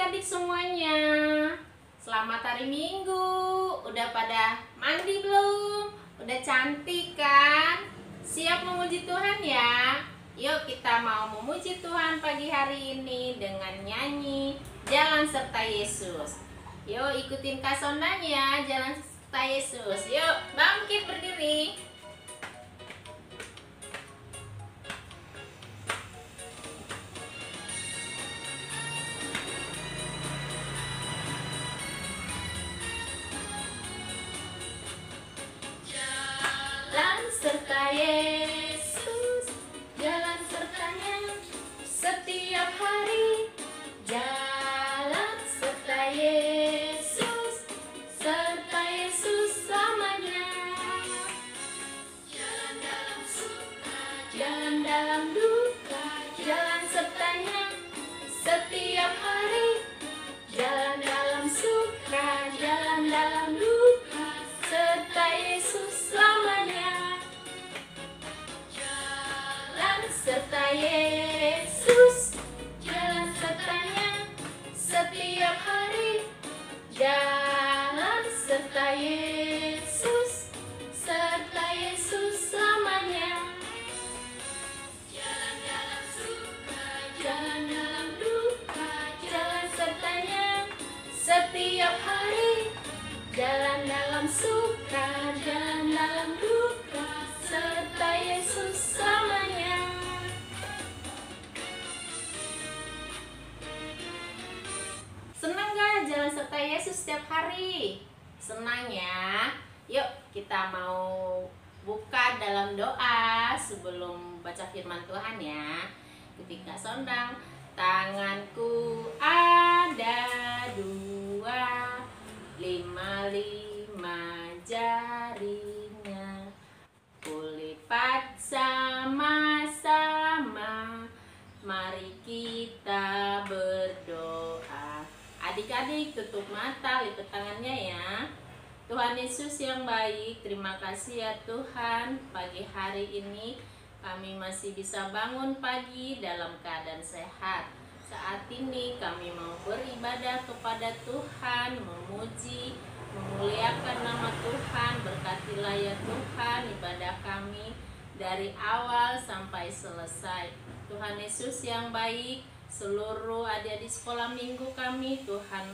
adik-adik semuanya. Selamat hari Minggu. Udah pada mandi belum? Udah cantik kan? Siap memuji Tuhan ya? Yuk kita mau memuji Tuhan pagi hari ini dengan nyanyi Jalan Serta Yesus. Yuk ikutin Kak Sondanya, Jalan Serta Yesus. Yuk bangkit berdiri. Serta Yesus, jalan sertanya setiap hari. Jalan serta Yesus, serta Yesus selamanya. Jalan dalam suka, jalan dalam duka, jalan sertanya setiap hari. Jalan dalam suka, jalan dalam duka, serta Yesus selamanya. Serta Yesus, jalan sertanya setiap hari. Jalan serta Yesus, serta Yesus selamanya. Jalan dalam suka, jalan dalam duka, jalan sertanya setiap hari. Jalan dalam suka, jalan dalam duka, serta Yesus selamanya. Senang gak jalan serta Yesus setiap hari? Senang ya? Yuk kita mau buka dalam doa sebelum baca firman Tuhan ya. Ketika sondang, tanganku ada dua, lima jarinya, kulipat sama-sama, mari kita berdoa. Adik-adik tutup mata, lipat tangannya ya. Tuhan Yesus yang baik, terima kasih ya Tuhan. Pagi hari ini kami masih bisa bangun pagi dalam keadaan sehat. Saat ini kami mau beribadah kepada Tuhan, memuji, memuliakan nama Tuhan. Berkatilah ya Tuhan ibadah kami dari awal sampai selesai. Tuhan Yesus yang baik, seluruh adik-adik sekolah minggu kami Tuhan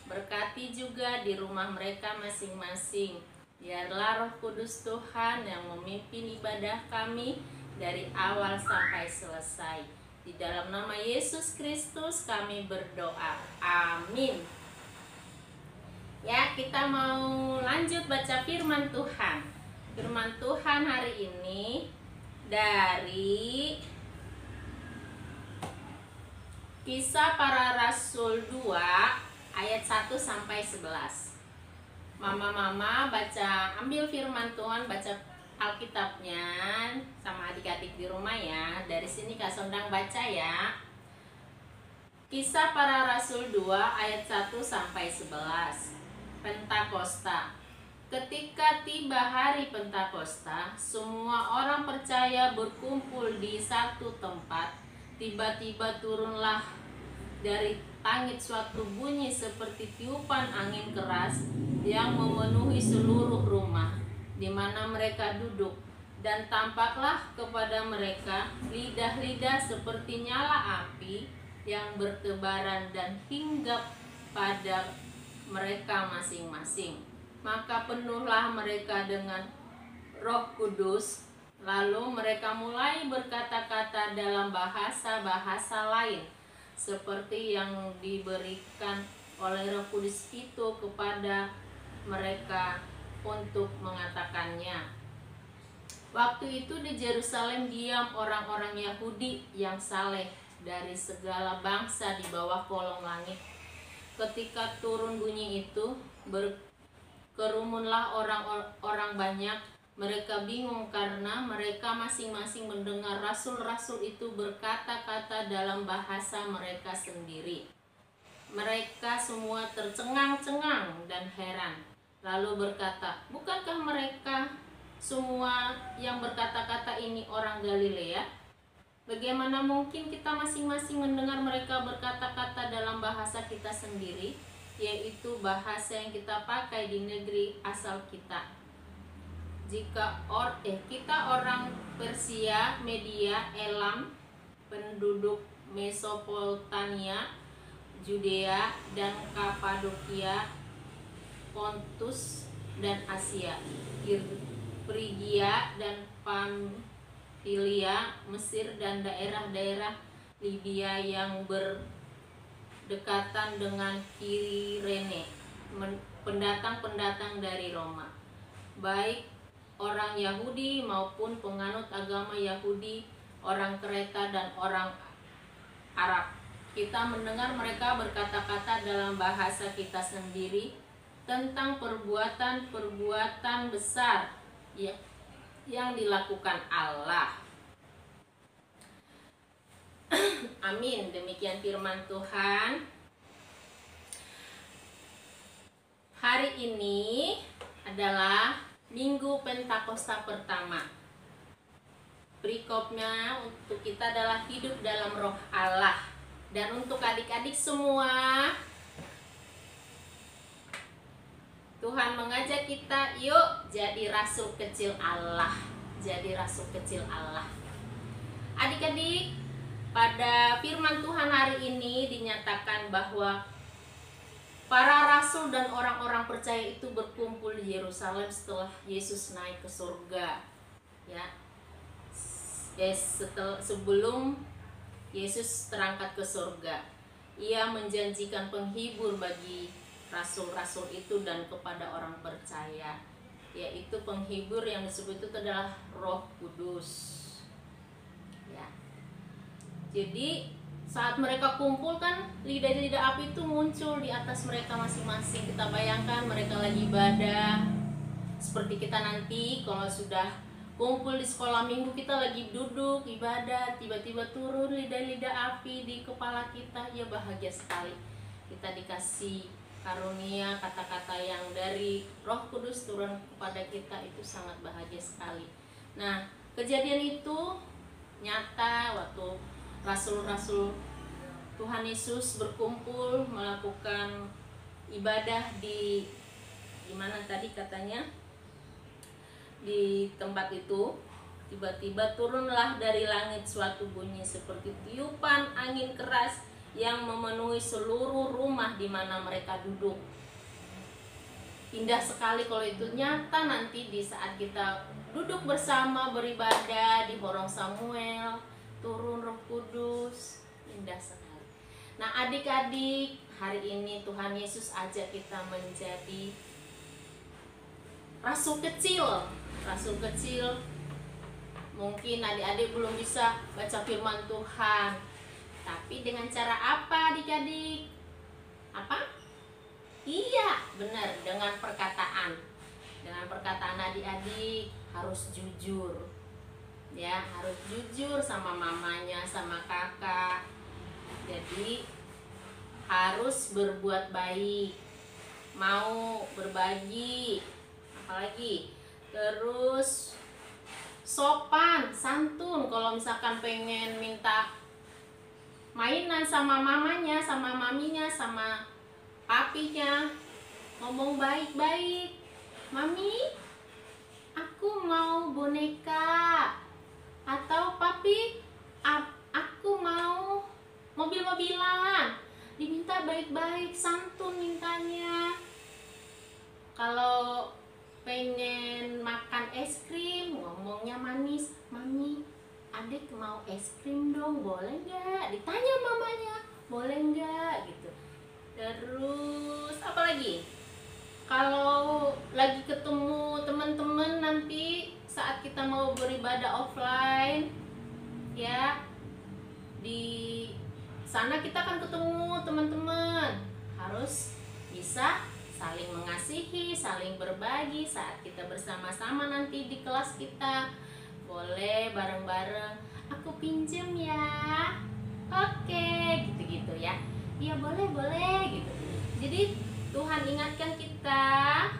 berkati juga di rumah mereka masing-masing. Biarlah Roh Kudus Tuhan yang memimpin ibadah kami dari awal sampai selesai. Di dalam nama Yesus Kristus kami berdoa. Amin. Ya, kita mau lanjut baca firman Tuhan. Firman Tuhan hari ini dari Kisah Para Rasul 2 ayat 1 sampai 11. Mama-mama baca, ambil firman Tuhan, baca Alkitabnya sama adik-adik di rumah ya. Dari sini Kak Sondang baca ya. Kisah Para Rasul 2 ayat 1 sampai 11. Pentakosta. Ketika tiba hari Pentakosta, semua orang percaya berkumpul di satu tempat. Tiba-tiba turunlah dari langit suatu bunyi seperti tiupan angin keras yang memenuhi seluruh rumah di mana mereka duduk, dan tampaklah kepada mereka lidah-lidah seperti nyala api yang bertebaran dan hinggap pada mereka masing-masing. Maka penuhlah mereka dengan Roh Kudus. Lalu mereka mulai berkata-kata dalam bahasa-bahasa lain seperti yang diberikan oleh Roh Kudus itu kepada mereka untuk mengatakannya. Waktu itu di Yerusalem diam orang-orang Yahudi yang saleh dari segala bangsa di bawah kolong langit. Ketika turun bunyi itu, berkerumunlah orang-orang banyak. Mereka bingung karena mereka masing-masing mendengar rasul-rasul itu berkata-kata dalam bahasa mereka sendiri. Mereka semua tercengang-cengang dan heran. Lalu berkata, bukankah mereka semua yang berkata-kata ini orang Galilea? Bagaimana mungkin kita masing-masing mendengar mereka berkata-kata dalam bahasa bahasa kita sendiri, yaitu bahasa yang kita pakai di negeri asal kita. Kita orang Persia, Media, Elam, penduduk Mesopotamia, Judea dan Kapadokia, Pontus dan Asia, Frigia dan Pamfilia, Mesir dan daerah-daerah Libya yang berdekatan dengan Kirene, pendatang-pendatang dari Roma, baik orang Yahudi maupun penganut agama Yahudi, orang Kreta dan orang Arab. Kita mendengar mereka berkata-kata dalam bahasa kita sendiri tentang perbuatan-perbuatan besar yang dilakukan Allah. Amin. Demikian firman Tuhan. Hari ini adalah Minggu Pentakosta pertama. Perikopnya untuk kita adalah hidup dalam Roh Allah. Dan untuk adik-adik semua, Tuhan mengajak kita, yuk jadi rasul kecil Allah. Jadi rasul kecil Allah. Adik-adik, pada firman Tuhan hari ini dinyatakan bahwa para rasul dan orang-orang percaya itu berkumpul di Yerusalem setelah Yesus naik ke surga. Sebelum Yesus terangkat ke surga, Ia menjanjikan penghibur bagi rasul-rasul itu dan kepada orang percaya, yaitu penghibur yang disebut itu adalah Roh Kudus. Jadi saat mereka kumpul kan, lidah-lidah api itu muncul di atas mereka masing-masing. Kita bayangkan mereka lagi ibadah. Seperti kita nanti kalau sudah kumpul di sekolah minggu, kita lagi duduk ibadah, tiba-tiba turun lidah-lidah api di kepala kita. Ya bahagia sekali. Kita dikasih karunia kata-kata yang dari Roh Kudus turun kepada kita, itu sangat bahagia sekali. Nah, kejadian itu nyata waktu rasul-rasul Tuhan Yesus berkumpul melakukan ibadah di mana tadi katanya, di tempat itu. Tiba-tiba turunlah dari langit suatu bunyi seperti tiupan angin keras yang memenuhi seluruh rumah di mana mereka duduk. Indah sekali kalau itu nyata nanti di saat kita duduk bersama beribadah di Horong Samuel, turun Roh Kudus, indah sekali. Nah adik-adik, hari ini Tuhan Yesus ajak kita menjadi rasul kecil. Rasul kecil, mungkin adik-adik belum bisa baca firman Tuhan, tapi dengan cara apa adik-adik? Apa? Iya, benar, dengan perkataan. Dengan perkataan adik-adik harus jujur. Ya, harus jujur sama mamanya, sama kakak. Jadi harus berbuat baik, mau berbagi, apalagi terus sopan, santun. Kalau misalkan pengen minta mainan sama mamanya, sama maminya, sama papinya, ngomong baik-baik. Mami, aku mau boneka. Atau papi, aku mau mobil-mobilan. Diminta baik-baik, santun mintanya. Kalau pengen makan es krim, ngomongnya manis. Mami, adik mau es krim dong, boleh nggak? Ditanya mamanya, boleh nggak gitu. Terus apa lagi? Kalau lagi ketemu teman-teman nanti saat kita mau beribadah offline, ya di sana kita akan ketemu teman-teman, harus bisa saling mengasihi, saling berbagi saat kita bersama-sama nanti di kelas kita. Boleh bareng-bareng, aku pinjem ya, oke, gitu-gitu ya. Iya boleh gitu. Jadi Tuhan ingatkan kita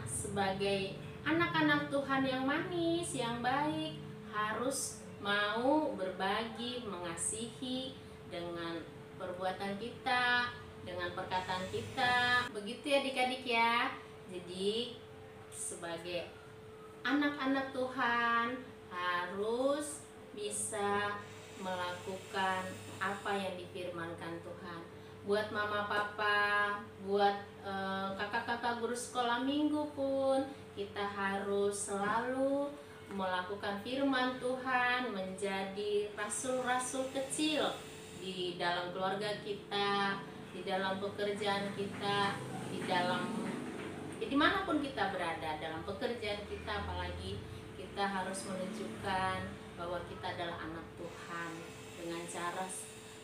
sebagai anak-anak Tuhan yang manis, yang baik, harus mau berbagi, mengasihi dengan perbuatan kita, dengan perkataan kita. Begitu ya adik-adik ya. Jadi sebagai anak-anak Tuhan harus bisa melakukan apa yang difirmankan Tuhan. Buat mama papa, buat kakak-kakak guru sekolah minggu pun, kita harus selalu melakukan firman Tuhan, menjadi rasul-rasul kecil di dalam keluarga kita, di dalam pekerjaan kita, dimanapun kita berada dalam pekerjaan kita. Apalagi kita harus menunjukkan bahwa kita adalah anak Tuhan dengan cara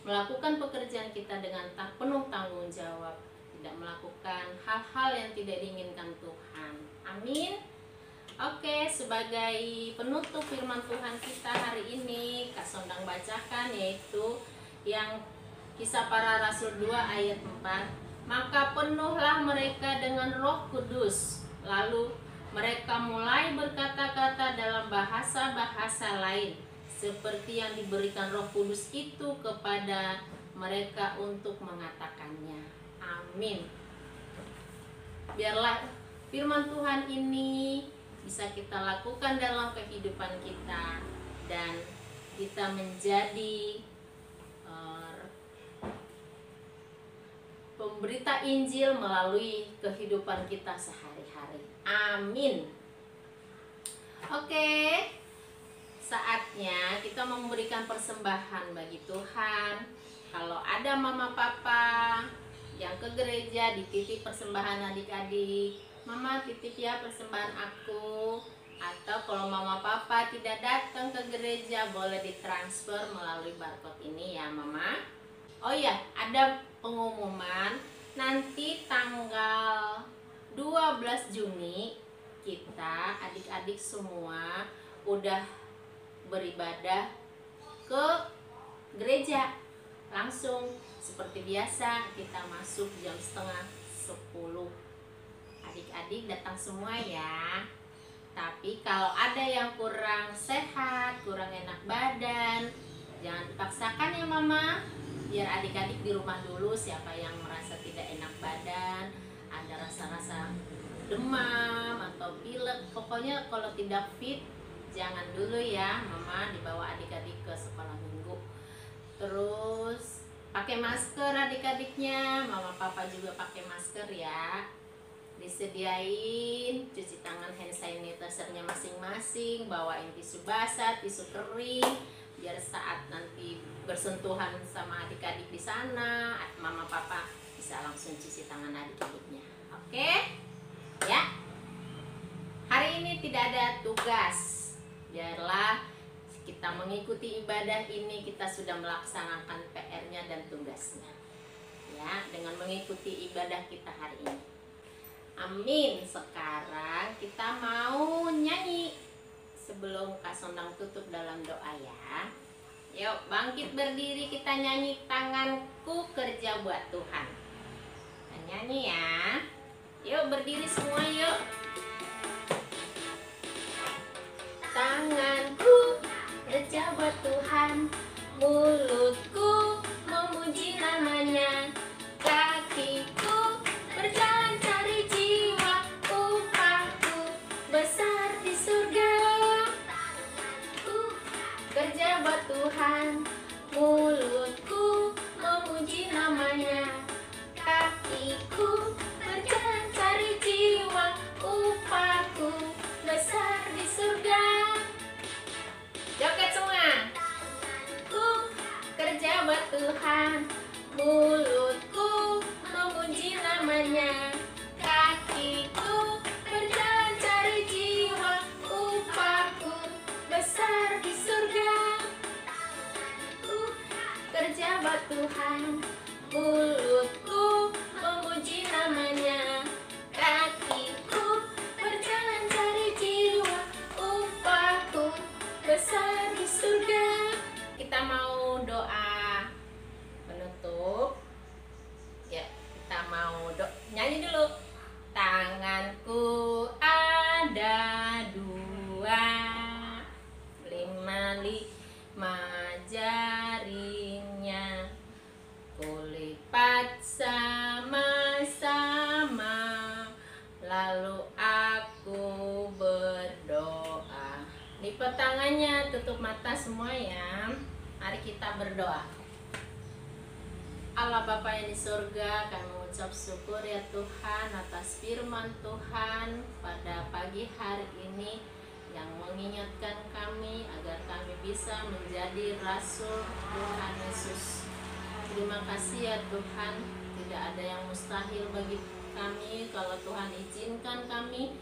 melakukan pekerjaan kita dengan penuh tanggung jawab, tidak melakukan hal-hal yang tidak diinginkan Tuhan. Amin. Oke, sebagai penutup firman Tuhan kita hari ini, Kak Sondang bacakan, yaitu yang Kisah Para Rasul 2 ayat 4. Maka penuhlah mereka dengan Roh Kudus, lalu mereka mulai berkata-kata dalam bahasa-bahasa lain, seperti yang diberikan Roh Kudus itu kepada mereka untuk mengatakannya. Amin. Biarlah firman Tuhan ini bisa kita lakukan dalam kehidupan kita, dan kita menjadi pemberita Injil melalui kehidupan kita sehari-hari. Amin. Oke, saatnya kita memberikan persembahan bagi Tuhan. Kalau ada mama papa yang ke gereja, dititip persembahan adik-adik. Mama titip ya persembahan aku. Atau kalau mama papa tidak datang ke gereja, boleh ditransfer melalui barcode ini ya mama. Oh iya, ada pengumuman nanti tanggal 12 Juni kita adik-adik semua udah beribadah ke gereja langsung. Seperti biasa kita masuk jam setengah 10. Adik-adik datang semua ya. Tapi kalau ada yang kurang sehat, kurang enak badan, jangan dipaksakan ya mama. Biar adik-adik di rumah dulu. Siapa yang merasa tidak enak badan, ada rasa-rasa demam atau pilek, pokoknya kalau tidak fit jangan dulu ya mama dibawa adik-adik ke sekolah minggu. Terus pakai masker adik-adiknya, mama papa juga pakai masker ya. Disediain cuci tangan, hand sanitizer-nya masing-masing, bawain tisu basah, tisu kering, biar saat nanti bersentuhan sama adik-adik di sana, mama papa bisa langsung cuci tangan adik-adiknya. Oke? Ya. Hari ini tidak ada tugas. Biarlah kita mengikuti ibadah ini, kita sudah melaksanakan PR-nya dan tugasnya. Ya, dengan mengikuti ibadah kita hari ini. Amin. Sekarang kita mau nyanyi. Sebelum Kak Sondang tutup dalam doa ya. Yuk bangkit berdiri, kita nyanyi Tanganku Kerja Buat Tuhan. Kita nyanyi ya. Yuk berdiri semua yuk. Tanganku kerja buat Tuhan, mulutku memuji namanya, kakiku berjalan cari jiwa, upahku besar di surga. Kerja buat Tuhan, mulutku memuji namanya, kakiku berjalan cari jiwa, upahku besar di surga. Joget semua. Kerja buat Tuhan, mulutku memuji namanya, kakiku berjalan cari jiwa, upahku besar di surga. Kerja buat Tuhan, mulutku memuji namanya, kakiku berjalan cari jiwa, upahku besar di surga. Kita mau doa penutup ya, kita mau nyanyi dulu. Tanganku ada dua, lima jaringnya, kulipat tutup mata semua ya. Mari kita berdoa. Allah Bapa yang di surga, kami mengucap syukur ya Tuhan atas firman Tuhan pada pagi hari ini yang mengingatkan kami agar kami bisa menjadi rasul Tuhan Yesus. Terima kasih ya Tuhan, tidak ada yang mustahil bagi kami kalau Tuhan izinkan kami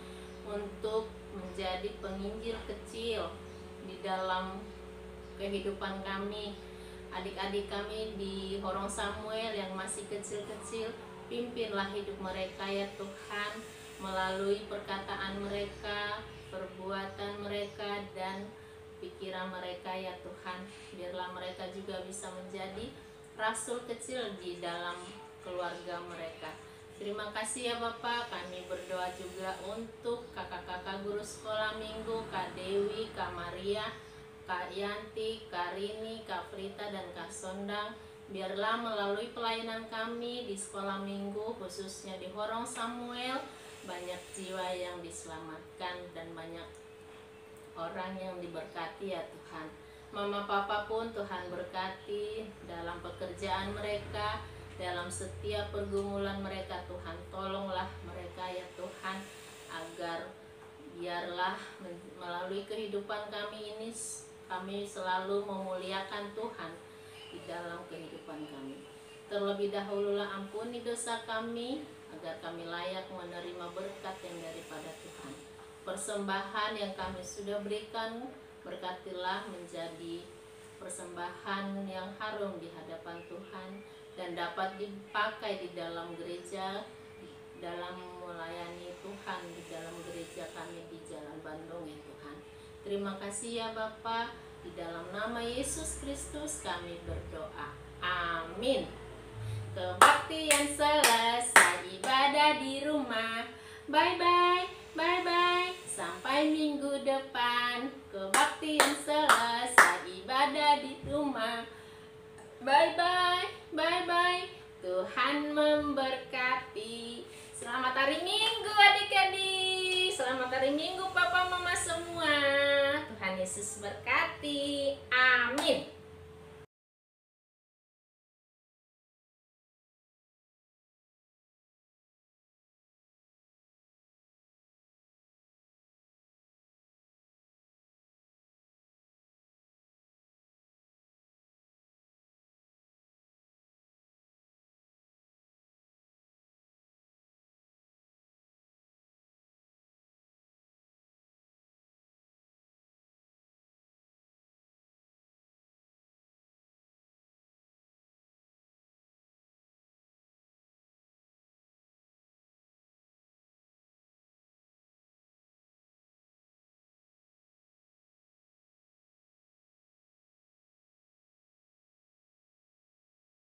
untuk menjadi penginjil kecil di dalam kehidupan kami. Adik-adik kami di Horong Samuel yang masih kecil-kecil, pimpinlah hidup mereka ya Tuhan, melalui perkataan mereka, perbuatan mereka, dan pikiran mereka ya Tuhan. Biarlah mereka juga bisa menjadi rasul kecil di dalam keluarga mereka. Terima kasih ya Bapak, kami berdoa juga untuk kakak-kakak guru sekolah minggu, Kak Dewi, Kak Maria, Kak Yanti, Kak Rini, Kak Prita, dan Kak Sondang. Biarlah melalui pelayanan kami di sekolah minggu, khususnya di Horong Samuel, banyak jiwa yang diselamatkan dan banyak orang yang diberkati ya Tuhan. Mama Papa pun Tuhan berkati dalam pekerjaan mereka, dalam setiap pergumulan mereka. Tuhan tolonglah mereka ya Tuhan, agar biarlah melalui kehidupan kami ini kami selalu memuliakan Tuhan di dalam kehidupan kami. Terlebih dahululah ampuni dosa kami, agar kami layak menerima berkat yang daripada Tuhan. Persembahan yang kami sudah berikan, berkatilah menjadi persembahan yang harum di hadapan Tuhan dan dapat dipakai di dalam gereja, dalam melayani Tuhan di dalam gereja kami di Jalan Bandung ya Tuhan. Terima kasih ya Bapa, di dalam nama Yesus Kristus kami berdoa. Amin. Kebaktian selesai, ibadah di rumah. Bye bye, bye bye, sampai minggu depan. Kebaktian selesai, ibadah di rumah. Bye bye, bye bye, Tuhan memberkati. Selamat hari Minggu adik-adik. Selamat hari Minggu Papa Mama semua. Tuhan Yesus berkati. Amin.